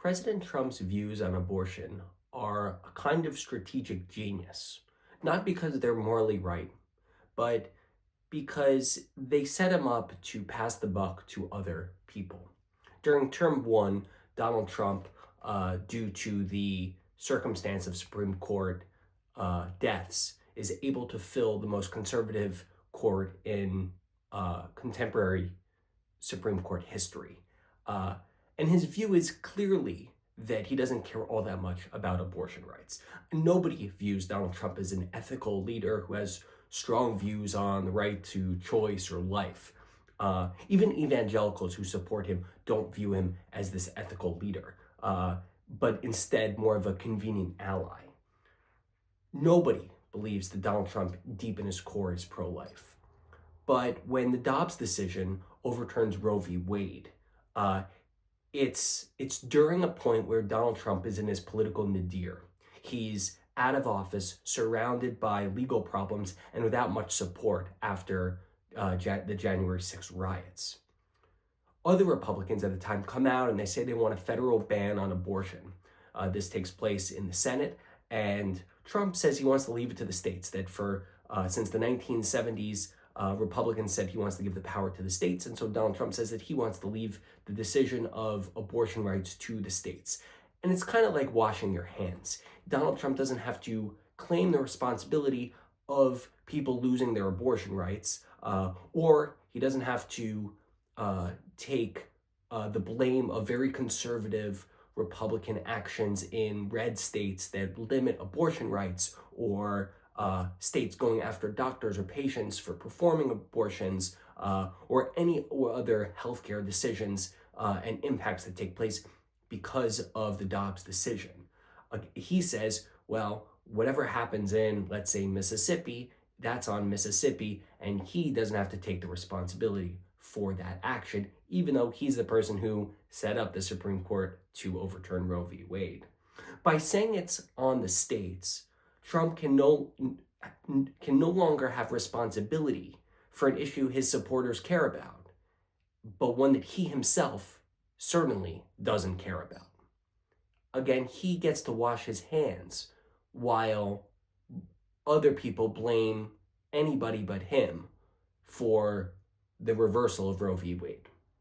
President Trump's views on abortion are a kind of strategic genius, not because they're morally right, but because they set him up to pass the buck to other people. During term one, Donald Trump, due to the circumstance of Supreme Court deaths, is able to fill the most conservative court in contemporary Supreme Court history. Uh, and his view is clearly that he doesn't care all that much about abortion rights. Nobody views Donald Trump as an ethical leader who has strong views on the right to choice or life. Even evangelicals who support him don't view him as this ethical leader, but instead more of a convenient ally. Nobody believes that Donald Trump, deep in his core, is pro-life. But when the Dobbs decision overturns Roe v. Wade, uh, it's during a point where Donald Trump is in his political nadir. He's out of office, surrounded by legal problems, and without much support after the January 6th riots. Other Republicans at the time come out and they say they want a federal ban on abortion. This takes place in the Senate, and Trump says he wants to leave it to the states, that since the 1970s, Republicans said he wants to give the power to the states, and so Donald Trump says that he wants to leave the decision of abortion rights to the states. And it's kind of like washing your hands. Donald Trump doesn't have to claim the responsibility of people losing their abortion rights, or he doesn't have to take the blame of very conservative Republican actions in red states that limit abortion rights, or states going after doctors or patients for performing abortions, or any other healthcare decisions and impacts that take place because of the Dobbs decision. He says, well, whatever happens in, let's say, Mississippi, that's on Mississippi, and he doesn't have to take the responsibility for that action, even though he's the person who set up the Supreme Court to overturn Roe v. Wade. By saying it's on the states, Trump can no longer have responsibility for an issue his supporters care about, but one that he himself certainly doesn't care about. Again, he gets to wash his hands while other people blame anybody but him for the reversal of Roe v. Wade.